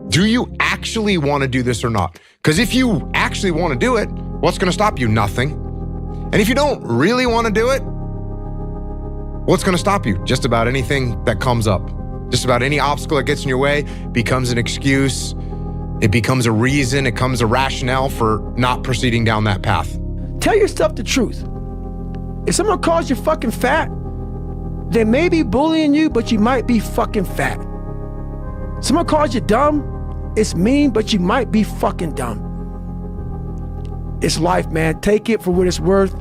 Do you actually want to do this or not? Because if you actually want to do it, what's going to stop you? Nothing. And if you don't really want to do it, what's going to stop you? Just about anything that comes up. Just about any obstacle that gets in your way becomes an excuse. It becomes a reason. It becomes a rationale for not proceeding down that path. Tell yourself the truth. If someone calls you fucking fat, they may be bullying you, but you might be fucking fat. Someone calls you dumb, it's mean, but you might be fucking dumb. It's life, man. Take it for what it's worth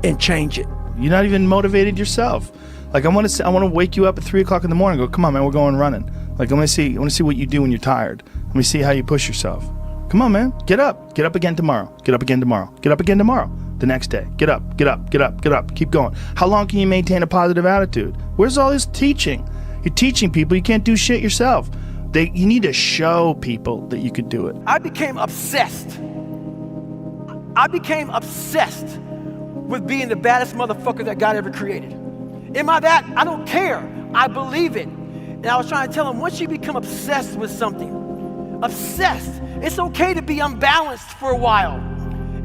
and change it. You're not even motivated yourself. Like I want to wake you up at 3 o'clock in the morning and go, come on, man, we're going running. Like I want to see what you do when you're tired. Let me see how you push yourself. Come on, man, get up again tomorrow. Get up again tomorrow. Get up again tomorrow. The next day, get up. Keep going. How long can you maintain a positive attitude? Where's all this teaching? You're teaching people. You can't do shit yourself. You need to show people that you could do it. I became obsessed with being the baddest motherfucker that God ever created. Am I that? I don't care. I believe it. And I was trying to tell him, once you become obsessed with something, it's okay to be unbalanced for a while.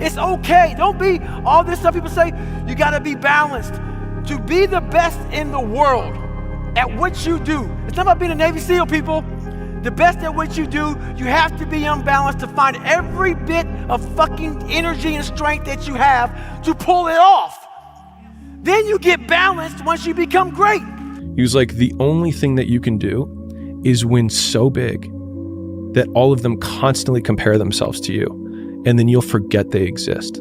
It's okay. Don't be all this stuff people say, you gotta be balanced. To be the best in the world at what you do, it's not about being a Navy SEAL, people. The best at what you do, you have to be unbalanced to find every bit of fucking energy and strength that you have to pull it off. Then you get balanced once you become great. He was like, the only thing that you can do is win so big that all of them constantly compare themselves to you, and then you'll forget they exist.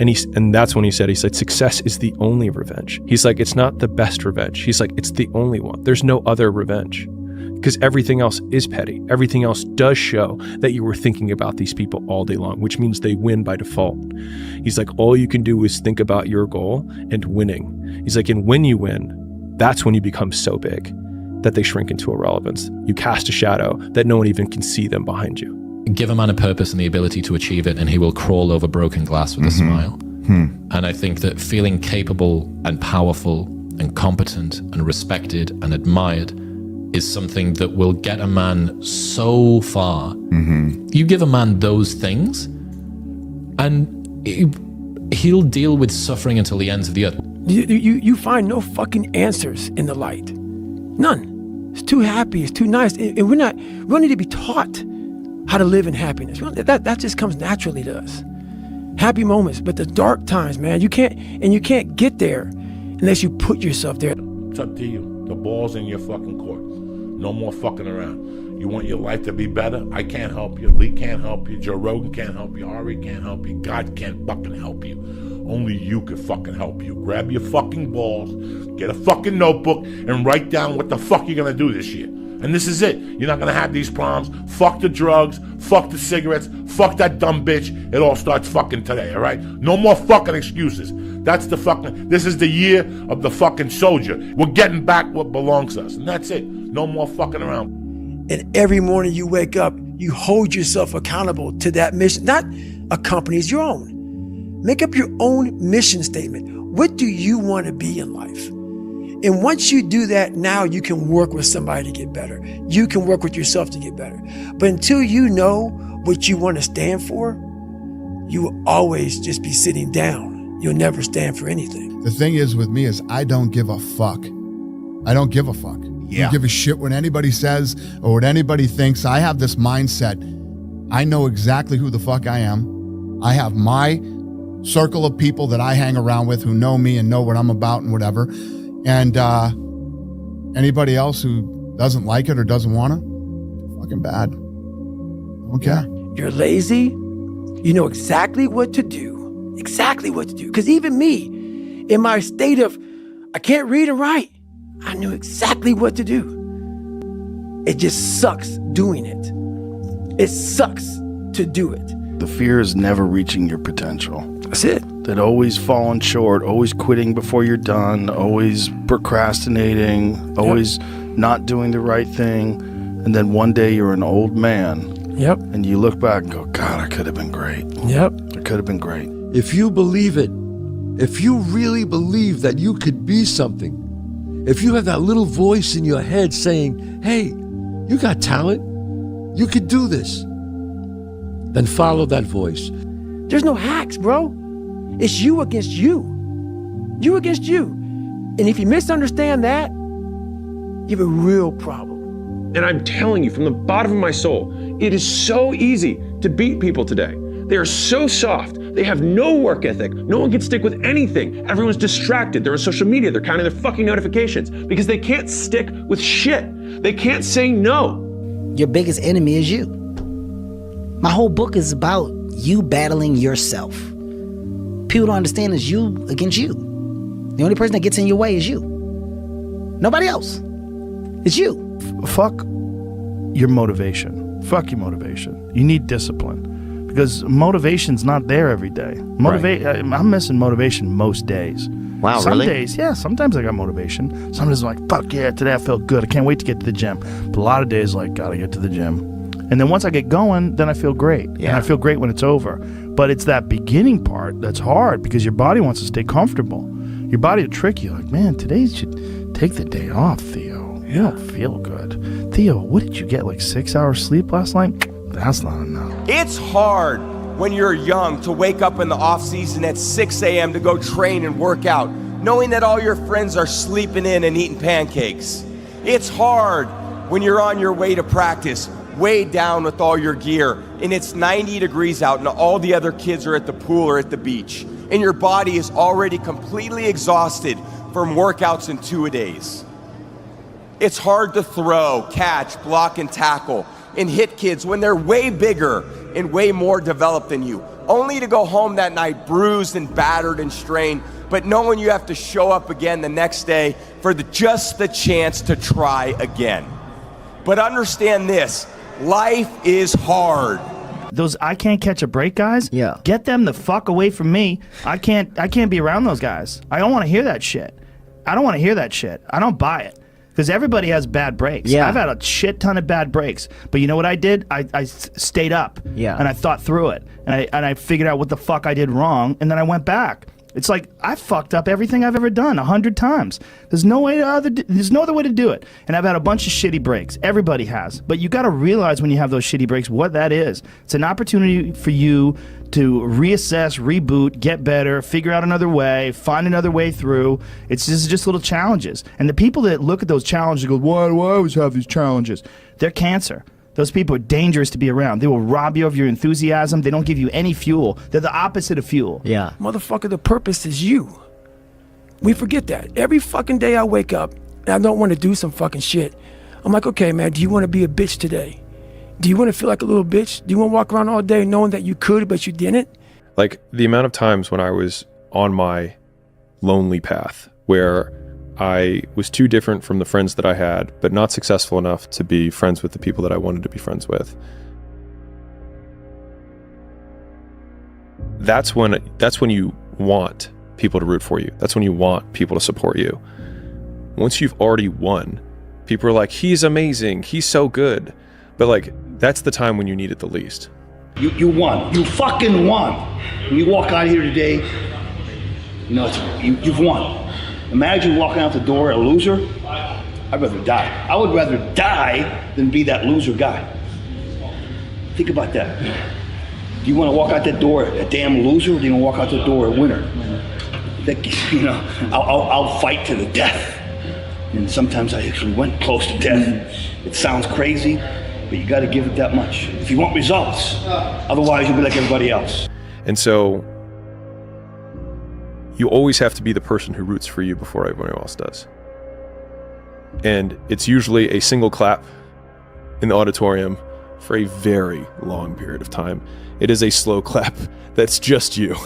And that's when he said, success is the only revenge. He's like, it's not the best revenge. He's like, it's the only one. There's no other revenge. Because everything else is petty. Everything else does show that you were thinking about these people all day long, which means they win by default. He's like, all you can do is think about your goal and winning. He's like, and when you win, that's when you become so big that they shrink into irrelevance. You cast a shadow that no one even can see them behind you. Give a man a purpose and the ability to achieve it, and he will crawl over broken glass with a smile. And I think that feeling capable and powerful and competent and respected and admired is something that will get a man so far. You give a man those things and he'll deal with suffering until the ends of the earth. You find no fucking answers in the light. None. It's too happy, it's too nice. And we don't need to be taught how to live in happiness. That just comes naturally to us. Happy moments, but the dark times, man, you can't get there unless you put yourself there. It's up to you. The ball's in your fucking court. No more fucking around. You want your life to be better? I can't help you. Lee can't help you. Joe Rogan can't help you. Ari can't help you. God can't fucking help you. Only you can fucking help you. Grab your fucking balls, get a fucking notebook, and write down what the fuck you're gonna do this year. And this is it. You're not gonna have these problems. Fuck the drugs. Fuck the cigarettes. Fuck that dumb bitch. It all starts fucking today, all right? No more fucking excuses. This is the year of the fucking soldier. We're getting back what belongs to us. And that's it. No more fucking around. And every morning you wake up, you hold yourself accountable to that mission. Not a company's, your own. Make up your own mission statement. What do you want to be in life? And once you do that, now you can work with somebody to get better. You can work with yourself to get better. But until you know what you want to stand for, you will always just be sitting down. You'll never stand for anything. The thing is with me is I don't give a fuck. I don't give a fuck. Yeah. I don't give a shit what anybody says or what anybody thinks. I have this mindset. I know exactly who the fuck I am. I have my circle of people that I hang around with who know me and know what I'm about and whatever. And anybody else who doesn't like it or doesn't want to, fucking bad. Okay. You're lazy. You know exactly what to do. Exactly what to do. Because even me, in my state of, I can't read and write, I knew exactly what to do. It just sucks doing it. It sucks to do it. The fear is never reaching your potential. That's it. That always falling short, always quitting before you're done, always procrastinating, always not doing the right thing. And then one day you're an old man. Yep. And you look back and go, God, I could have been great. Yep. I could have been great. If you believe it, if you really believe that you could be something, if you have that little voice in your head saying, hey, you got talent, You could do this. Then follow that voice. There's no hacks, bro. It's you against you. You against you. And if you misunderstand that, you have a real problem. And I'm telling you from the bottom of my soul, it is so easy to beat people today. They are so soft. They have no work ethic. No one can stick with anything. Everyone's distracted. They're on social media. They're counting their fucking notifications because they can't stick with shit. They can't say no. Your biggest enemy is you. My whole book is about you battling yourself. People don't understand it's you against you. The only person that gets in your way is you. Nobody else. It's you. Fuck your motivation. Fuck your motivation. You need discipline. Because motivation's not there every day. I'm missing motivation most days. Wow, Some really? days, yeah, sometimes I got motivation. Sometimes I'm like, fuck yeah, today I felt good. I can't wait to get to the gym. But a lot of days, like, gotta get to the gym. And then once I get going, then I feel great. Yeah. And I feel great when it's over. But it's that beginning part that's hard because your body wants to stay comfortable. Your body will trick you. Like, man, today you should take the day off, Theo. You don't feel good. Theo, what did you get, like 6 hours sleep last night? That's not enough. It's hard when you're young to wake up in the off season at 6 a.m. to go train and work out, knowing that all your friends are sleeping in and eating pancakes. It's hard when you're on your way to practice, weighed down with all your gear, and it's 90 degrees out and all the other kids are at the pool or at the beach, and your body is already completely exhausted from workouts in 2-a-days. It's hard to throw, catch, block, and tackle and hit kids when they're way bigger and way more developed than you, only to go home that night bruised and battered and strained, but knowing you have to show up again the next day for just the chance to try again. But understand this, life is hard. Those I can't catch a break guys, Yeah. get them the fuck away from me. I can't be around those guys. I don't want to hear that shit. I don't want to hear that shit. I don't buy it. Because everybody has bad breaks. Yeah. I've had a shit ton of bad breaks. But you know what I did? I stayed up. Yeah. And I thought through it. And I figured out what the fuck I did wrong. And then I went back. It's like I fucked up everything I've ever done 100 times. There's no other way to do it. And I've had a bunch of shitty breaks. Everybody has. But you got to realize when you have those shitty breaks what that is. It's an opportunity for you to reassess, reboot, get better, figure out another way, find another way through. It's just little challenges. And the people that look at those challenges and go, why do I always have these challenges? They're cancer. Those people are dangerous to be around. They will rob you of your enthusiasm. They don't give you any fuel. They're the opposite of fuel. Yeah. Motherfucker, the purpose is you. We forget that. Every fucking day I wake up and I don't want to do some fucking shit. I'm like, okay, man, do you want to be a bitch today? Do you want to feel like a little bitch? Do you want to walk around all day knowing that you could, but you didn't? Like the amount of times when I was on my lonely path where I was too different from the friends that I had, but not successful enough to be friends with the people that I wanted to be friends with. That's when you want people to root for you. That's when you want people to support you. Once you've already won, people are like, he's amazing, he's so good. But like, that's the time when you need it the least. You won. You fucking won. When you walk out of here today, you know, you've won. Imagine walking out the door a loser. I'd rather die. I would rather die than be that loser guy. Think about that. Do you want to walk out that door a damn loser, or do you want to walk out the door a winner? You know, I'll fight to the death. And sometimes I actually went close to death. It sounds crazy, but you got to give it that much if you want results. Otherwise, you'll be like everybody else. And so you always have to be the person who roots for you before everyone else does. And it's usually a single clap in the auditorium for a very long period of time. It is a slow clap that's just you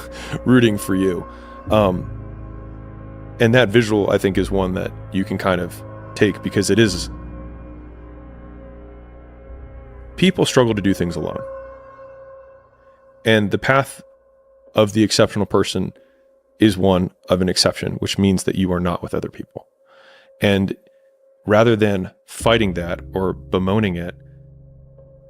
rooting for you. And that visual, I think, is one that you can kind of take because it is. People struggle to do things alone. And the path of the exceptional person is one of an exception, which means that you are not with other people. And rather than fighting that or bemoaning it,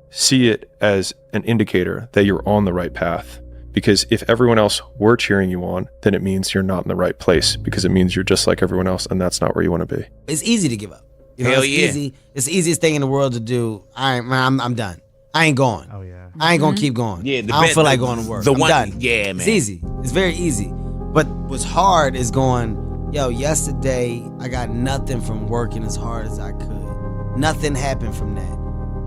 see it as an indicator that you're on the right path. Because if everyone else were cheering you on, then it means you're not in the right place, because it means you're just like everyone else, and that's not where you want to be. It's easy to give up. You know, Hell it's yeah. easy. It's the easiest thing in the world to do. All right, man, I'm done. I ain't going. Oh yeah. I ain't gonna keep going. Yeah, the I don't best- feel like going to work. the I'm one- done. yeah, man. It's easy. It's very easy. But what's hard is going, yo, yesterday I got nothing from working as hard as I could. Nothing happened from that.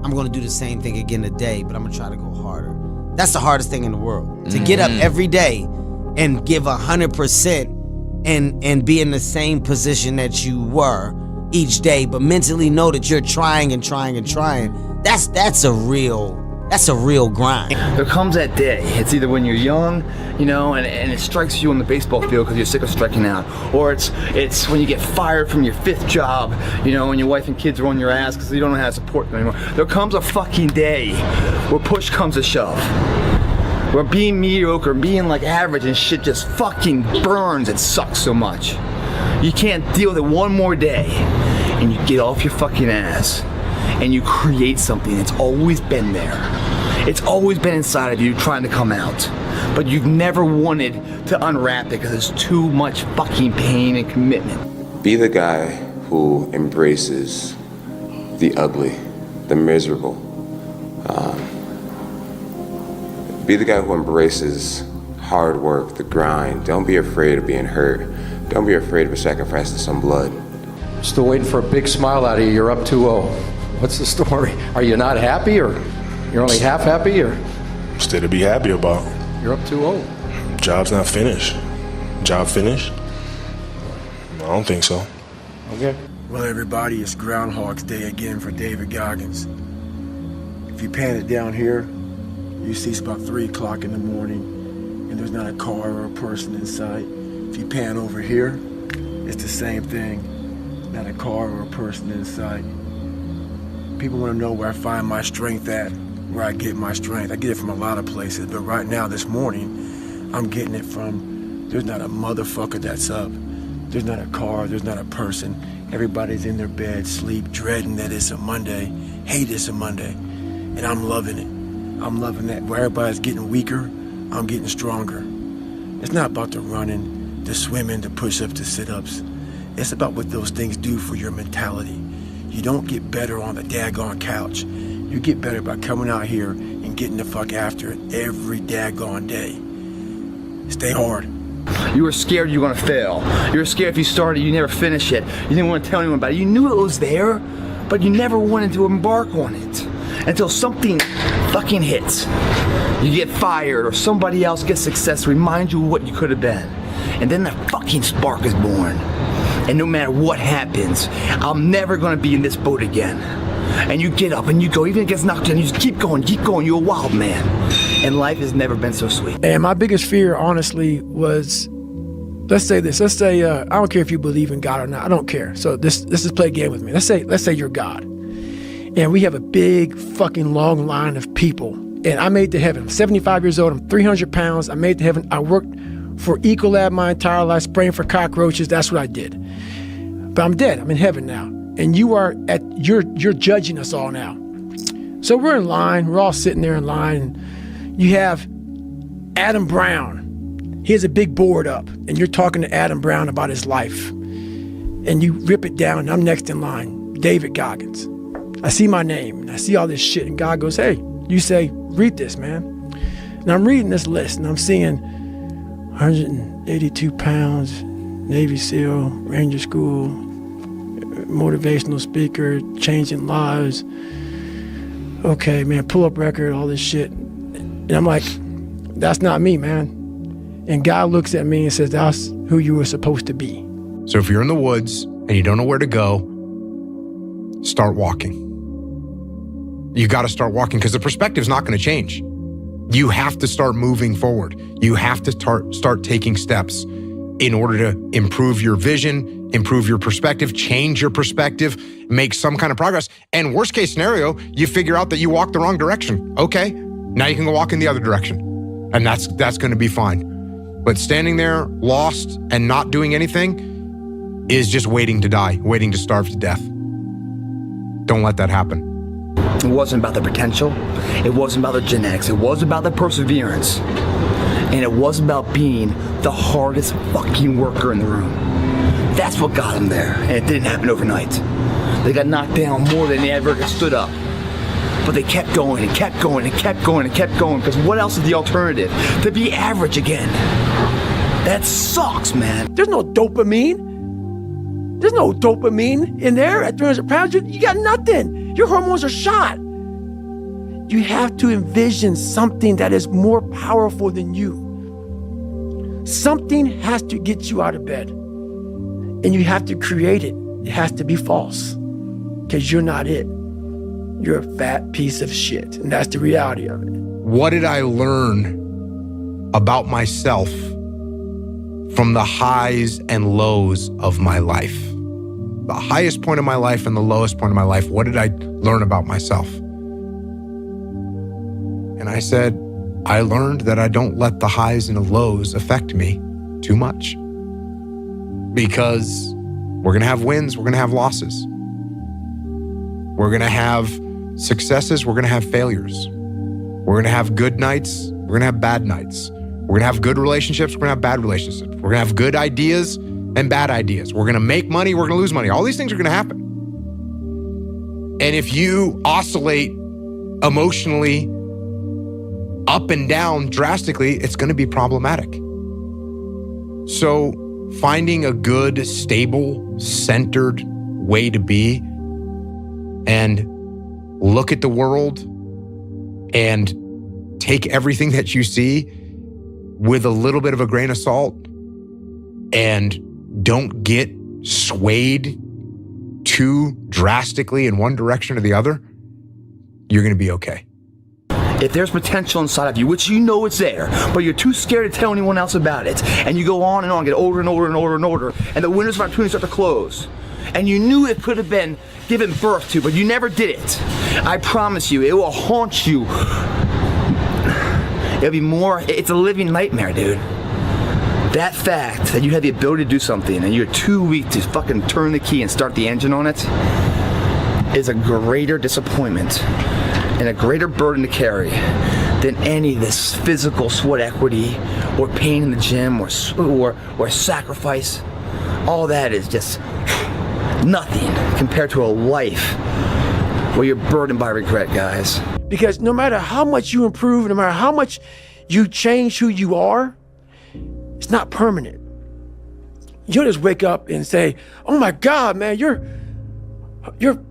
I'm gonna do the same thing again today, but I'm gonna try to go harder. That's the hardest thing in the world. To get up every day and give 100% and be in the same position that you were each day, but mentally know that you're trying and trying and trying. That's a real grind. There comes that day. It's either when you're young, you know, and it strikes you on the baseball field because you're sick of striking out, or it's when you get fired from your 5th job, you know, and your wife and kids are on your ass because you don't know how to support them anymore. There comes a fucking day where push comes to shove, where being mediocre, being like average and shit just fucking burns and sucks so much. You can't deal with it one more day, and you get off your fucking ass and you create something that's always been there. It's always been inside of you trying to come out, but you've never wanted to unwrap it because it's too much fucking pain and commitment. Be the guy who embraces the ugly, the miserable. Be the guy who embraces hard work, the grind. Don't be afraid of being hurt. Don't be afraid of sacrificing some blood. Still waiting for a big smile out of you. You're up 2-0. What's the story? Are you not happy, or you're only half happy, or? Still to be happy about. You're up 2-0. Job's not finished. Job finished? I don't think so. Okay. Well, everybody, it's Groundhog's Day again for David Goggins. If you pan it down here, you see it's about 3 o'clock in the morning, and there's not a car or a person in sight. If you pan over here, it's the same thing. Not a car or a person in sight. People want to know where I find my strength at, where I get my strength. I get it from a lot of places, but right now, this morning, I'm getting it from, there's not a motherfucker that's up. There's not a car, there's not a person. Everybody's in their bed, sleep, dreading that it's a Monday, hate it's a Monday, and I'm loving it. I'm loving that. Where everybody's getting weaker, I'm getting stronger. It's not about the running, the swimming, the push-ups, the sit-ups. It's about what those things do for your mentality. You don't get better on the daggone couch. You get better by coming out here and getting the fuck after it every daggone day. Stay hard. You were scared you were gonna fail. You were scared if you started, you never finish it. You didn't want to tell anyone about it. You knew it was there, but you never wanted to embark on it until something fucking hits. You get fired or somebody else gets success, remind you of what you could have been. And then that fucking spark is born. And no matter what happens, I'm never gonna be in this boat again. And you get up and you go, even if it gets knocked down, you just keep going, you're a wild man. And life has never been so sweet. And my biggest fear, honestly, was, let's say this, I don't care if you believe in God or not, I don't care. So this is play a game with me. Let's say you're God. And we have a big fucking long line of people. And I made it to heaven. I'm 75 years old, I'm 300 pounds, I made it to heaven. I worked for Ecolab my entire life, spraying for cockroaches, that's what I did. But I'm dead, I'm in heaven now. And you're judging us all now. So we're in line, we're all sitting there in line, and you have Adam Brown. He has a big board up, and you're talking to Adam Brown about his life. And you rip it down, and I'm next in line, David Goggins. I see my name, and I see all this shit, and God goes, hey, you say, read this, man. And I'm reading this list, and I'm seeing 182 pounds, Navy SEAL, Ranger School, motivational speaker, changing lives. Okay, man, pull-up record, all this shit. And I'm like, that's not me, man. And God looks at me and says, that's who you were supposed to be. So if you're in the woods and you don't know where to go, start walking. You got to start walking because the perspective's not going to change. You have to start moving forward. You have to start taking steps in order to improve your vision, improve your perspective, change your perspective, make some kind of progress. And worst case scenario, you figure out that you walked the wrong direction. Okay, now you can go walk in the other direction. And that's going to be fine. But standing there lost and not doing anything is just waiting to die, waiting to starve to death. Don't let that happen. It wasn't about the potential. It wasn't about the genetics. It was about the perseverance. And it was about being the hardest fucking worker in the room. That's what got them there. And it didn't happen overnight. They got knocked down more than they ever stood up. But they kept going and kept going and kept going and kept going, because what else is the alternative? To be average again. That sucks, man. There's no dopamine. There's no dopamine in there at 300 pounds. You got nothing. Your hormones are shot. You have to envision something that is more powerful than you. Something has to get you out of bed. And you have to create it. It has to be false. Because you're not it. You're a fat piece of shit. And that's the reality of it. What did I learn about myself from the highs and lows of my life? The highest point of my life and the lowest point of my life, what did I learn about myself? And I said, I learned that I don't let the highs and the lows affect me too much. Because we're gonna have wins, we're gonna have losses. We're gonna have successes, we're gonna have failures. We're gonna have good nights, we're gonna have bad nights. We're gonna have good relationships, we're gonna have bad relationships. We're gonna have good ideas and bad ideas. We're gonna make money, we're gonna lose money. All these things are gonna happen. And if you oscillate emotionally up and down drastically, it's gonna be problematic. So finding a good, stable, centered way to be and look at the world and take everything that you see with a little bit of a grain of salt and don't get swayed too drastically in one direction or the other, you're gonna be okay. If there's potential inside of you, which you know it's there, but you're too scared to tell anyone else about it, and you go on and on, get older and older and older and older, and the windows of opportunity start to close, and you knew it could have been given birth to, but you never did it, I promise you, it will haunt you. It'll be more, it's a living nightmare, dude. That fact that you had the ability to do something and you're too weak to fucking turn the key and start the engine on it is a greater disappointment and a greater burden to carry than any of this physical sweat equity or pain in the gym or sacrifice. All that is just nothing compared to a life where you're burdened by regret, guys. Because no matter how much you improve, no matter how much you change who you are, it's not permanent. You'll just wake up and say, oh my God, man, you're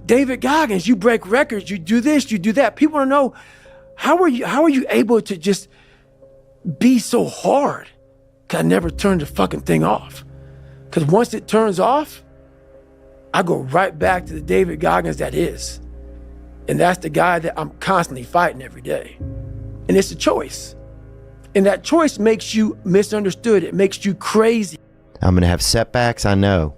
David Goggins. You break records, you do this, you do that. People want to know, how are you able to just be so hard? Cause I never turned the fucking thing off. Cause once it turns off, I go right back to the David Goggins that is. And that's the guy that I'm constantly fighting every day. And it's a choice. And that choice makes you misunderstood. It makes you crazy. I'm going to have setbacks, I know.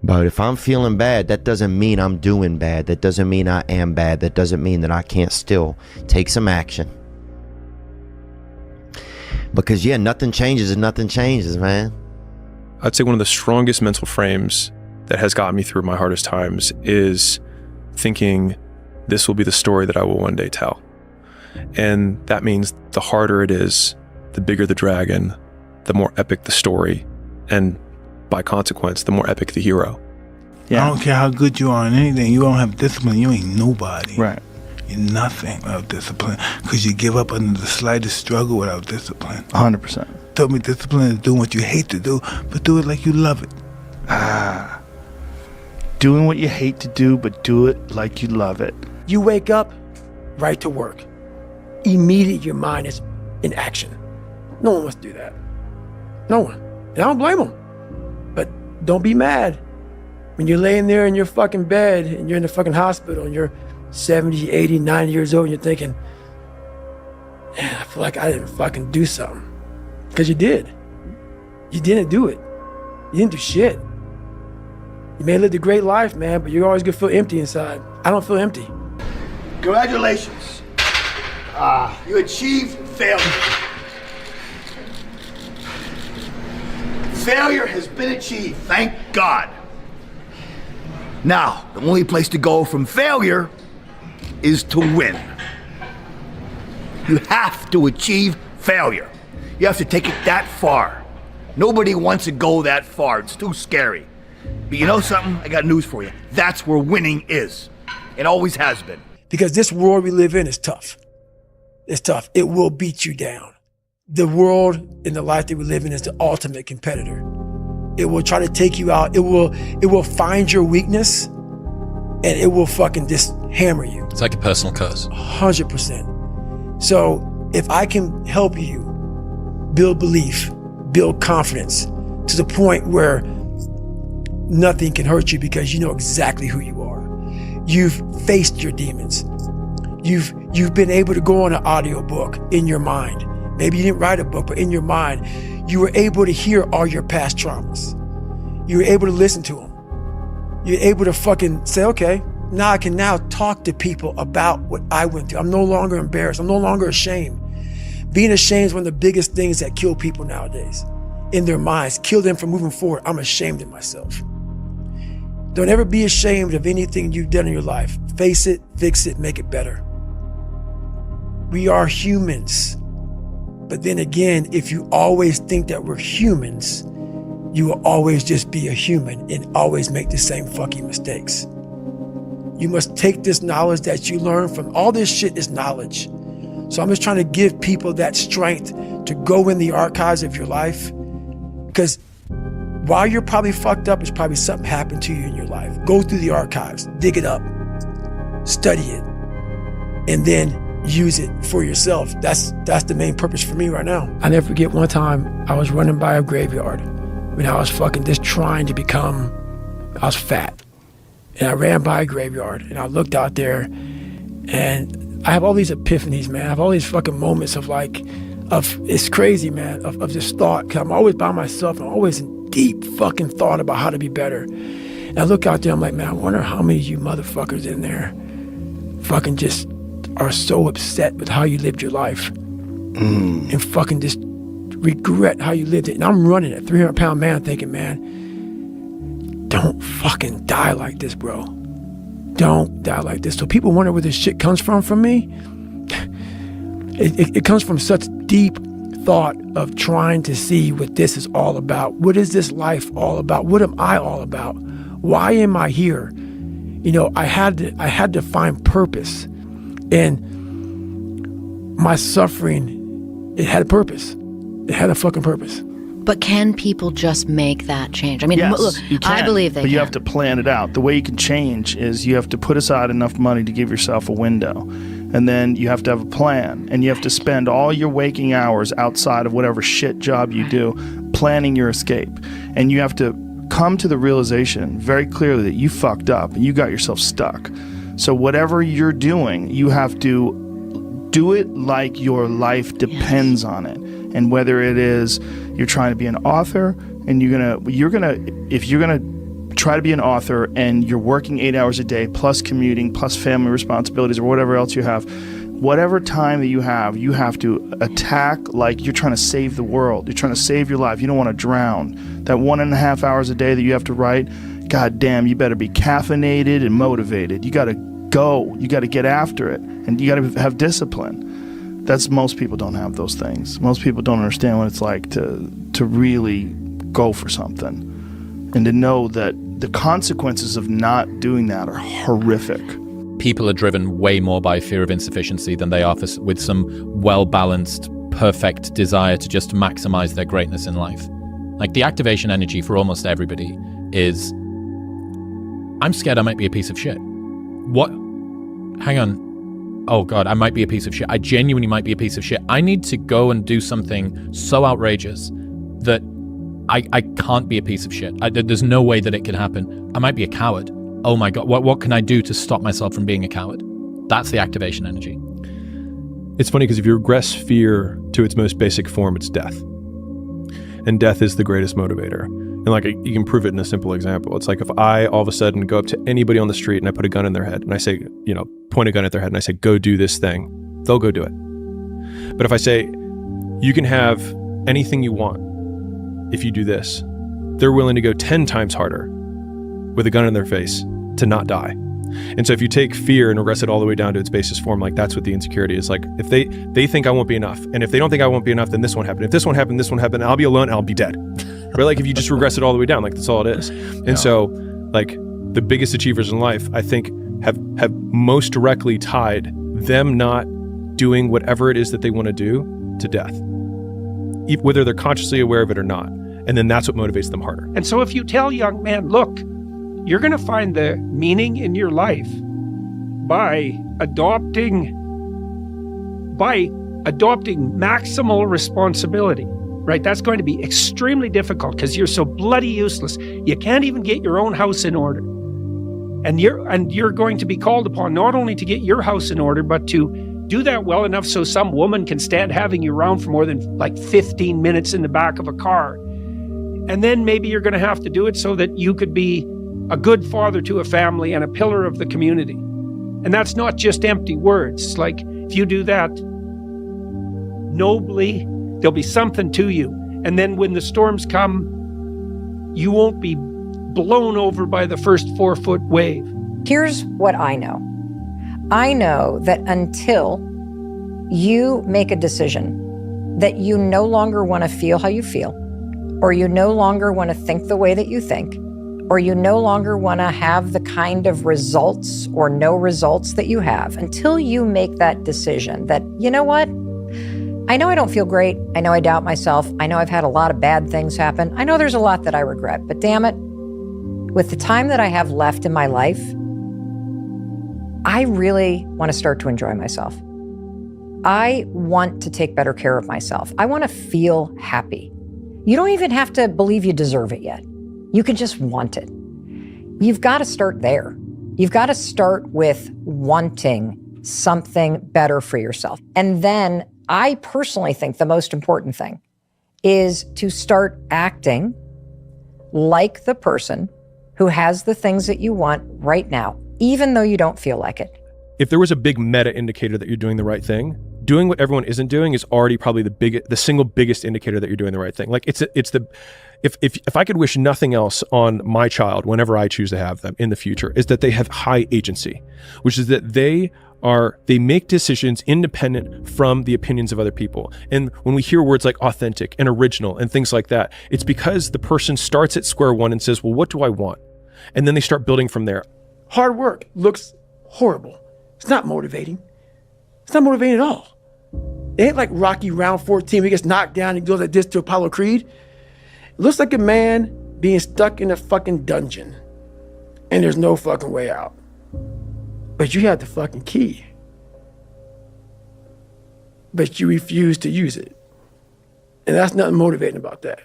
But if I'm feeling bad, that doesn't mean I'm doing bad. That doesn't mean I am bad. That doesn't mean that I can't still take some action. Because, yeah, nothing changes and nothing changes, man. I'd say one of the strongest mental frames that has gotten me through my hardest times is thinking this will be the story that I will one day tell. And that means the harder it is, the bigger the dragon, the more epic the story, and by consequence, the more epic the hero. Yeah. I don't care how good you are in anything, you don't have discipline, you ain't nobody. Right. You're nothing without discipline, because you give up under the slightest struggle without discipline. 100%. Told me discipline is doing what you hate to do, but do it like you love it. Doing what you hate to do, but do it like you love it. You wake up, right to work. Immediately your mind is in action. No one wants to do that. No one. And I don't blame them. But don't be mad. When you're laying there in your fucking bed and you're in the fucking hospital and you're 70, 80, 90 years old and you're thinking, man, I feel like I didn't fucking do something. Because you did. You didn't do it. You didn't do shit. You may have lived a great life, man, but you're always gonna feel empty inside. I don't feel empty. Congratulations. You achieved failure. Failure has been achieved, thank God. Now, the only place to go from failure is to win. You have to achieve failure. You have to take it that far. Nobody wants to go that far. It's too scary. But you know something? I got news for you. That's where winning is. It always has been. Because this world we live in is tough. It's tough. It will beat you down. The world and the life that we live in is the ultimate competitor. It will try to take you out. It will find your weakness and it will fucking just hammer you. It's like a personal curse. 100%. So if I can help you build belief, build confidence to the point where nothing can hurt you because you know exactly who you are. You've faced your demons. You've been able to go on an audiobook in your mind. Maybe you didn't write a book, but in your mind, you were able to hear all your past traumas. You were able to listen to them. You're able to fucking say, okay, now I can now talk to people about what I went through. I'm no longer embarrassed. I'm no longer ashamed. Being ashamed is one of the biggest things that kill people nowadays. In their minds, kill them from moving forward. I'm ashamed of myself. Don't ever be ashamed of anything you've done in your life. Face it, fix it, make it better. We are humans. But then again, if you always think that we're humans, you will always just be a human and always make the same fucking mistakes. You must take this knowledge that you learn from all this shit is knowledge. So I'm just trying to give people that strength to go in the archives of your life. Because while you're probably fucked up, it's probably something happened to you in your life. Go through the archives, dig it up, study it, and then use it for yourself. That's the main purpose for me right now. I never forget one time I was running by a graveyard when I was fucking just trying to become, I was fat. And I ran by a graveyard and I looked out there and I have all these epiphanies, man. I have all these fucking moments of it's crazy, man, of just thought. Cause I'm always by myself. I'm always in deep fucking thought about how to be better. And I look out there, I'm like, man, I wonder how many of you motherfuckers in there fucking just are so upset with how you lived your life and fucking just regret how you lived it. And I'm running a 300-pound man thinking, man, don't fucking die like this, bro. Don't die like this. So people wonder where this shit comes from me. It comes from such deep thought of trying to see what this is all about. What is this life all about? What am I all about? Why am I here? You know, I had to find purpose. And my suffering, it had a purpose. It had a fucking purpose. But can people just make that change? I mean, Yes, look, you can, I believe they but can. you have to plan it out. The way you can change is you have to put aside enough money to give yourself a window. And then you have to have a plan. And you have to spend all your waking hours outside of whatever shit job you do planning your escape. And you have to come to the realization very clearly that you fucked up and you got yourself stuck. So whatever you're doing, you have to do it like your life depends on it. And whether it is you're trying to be an author and if you're gonna try to be an author and you're working 8 hours a day plus commuting plus family responsibilities or whatever else you have, whatever time that you have to attack like you're trying to save the world. You're trying to save your life. You don't want to drown. That 1.5 hours a day that you have to write, God damn, you better be caffeinated and motivated. You got to go. You got to get after it. And you got to have discipline. Most people don't have those things. Most people don't understand what it's like to really go for something. And to know that the consequences of not doing that are horrific. People are driven way more by fear of insufficiency than they are with some well-balanced, perfect desire to just maximize their greatness in life. Like the activation energy for almost everybody is, I'm scared I might be a piece of shit. What? Hang on. Oh God, I might be a piece of shit. I genuinely might be a piece of shit. I need to go and do something so outrageous that I can't be a piece of shit. There's no way that it can happen. I might be a coward. Oh my God, what can I do to stop myself from being a coward? That's the activation energy. It's funny because if you regress fear to its most basic form, it's death. And death is the greatest motivator. And like you can prove it in a simple example. It's like if I all of a sudden go up to anybody on the street and I put a gun in their head and I say, point a gun at their head and I say, go do this thing, they'll go do it. But if I say, you can have anything you want if you do this, they're willing to go 10 times harder with a gun in their face to not die. And so if you take fear and regress it all the way down to its basis form, like that's what the insecurity is. Like if they think I won't be enough, and if they don't think I won't be enough, then this won't happen. If this won't happen, I'll be alone, I'll be dead. Right? Like if you just regress it all the way down, like that's all it is. And so like the biggest achievers in life, I think have most directly tied them not doing whatever it is that they want to do to death, whether they're consciously aware of it or not. And then that's what motivates them harder. And so if you tell young men, look, you're going to find the meaning in your life by adopting maximal responsibility, right? That's going to be extremely difficult because you're so bloody useless. You can't even get your own house in order. And you're going to be called upon not only to get your house in order, but to do that well enough so some woman can stand having you around for more than like 15 minutes in the back of a car. And then maybe you're going to have to do it so that you could be a good father to a family and a pillar of the community. And that's not just empty words. It's like, if you do that nobly, there'll be something to you. And then when the storms come, you won't be blown over by the first 4-foot wave. Here's what I know. I know that until you make a decision that you no longer want to feel how you feel, or you no longer want to think the way that you think, or you no longer want to have the kind of results or no results that you have, until you make that decision that, you know what? I know I don't feel great. I know I doubt myself. I know I've had a lot of bad things happen. I know there's a lot that I regret, but damn it, with the time that I have left in my life, I really want to start to enjoy myself. I want to take better care of myself. I want to feel happy. You don't even have to believe you deserve it yet. You can just want it. You've got to start there. You've got to start with wanting something better for yourself. And then I personally think the most important thing is to start acting like the person who has the things that you want right now, even though you don't feel like it. If there was a big meta indicator that you're doing the right thing, doing what everyone isn't doing is already probably the single biggest indicator that you're doing the right thing. Like if I could wish nothing else on my child whenever I choose to have them in the future, is that they have high agency, which is that they make decisions independent from the opinions of other people. And when we hear words like authentic and original and things like that, it's because the person starts at square one and says, well, what do I want? And then they start building from there. Hard work looks horrible. It's not motivating. It's not motivating at all. It ain't like Rocky round 14 he gets knocked down and goes like this to Apollo Creed. It looks like a man being stuck in a fucking dungeon and there's no fucking way out. But you have the fucking key. But you refuse to use it. And that's nothing motivating about that.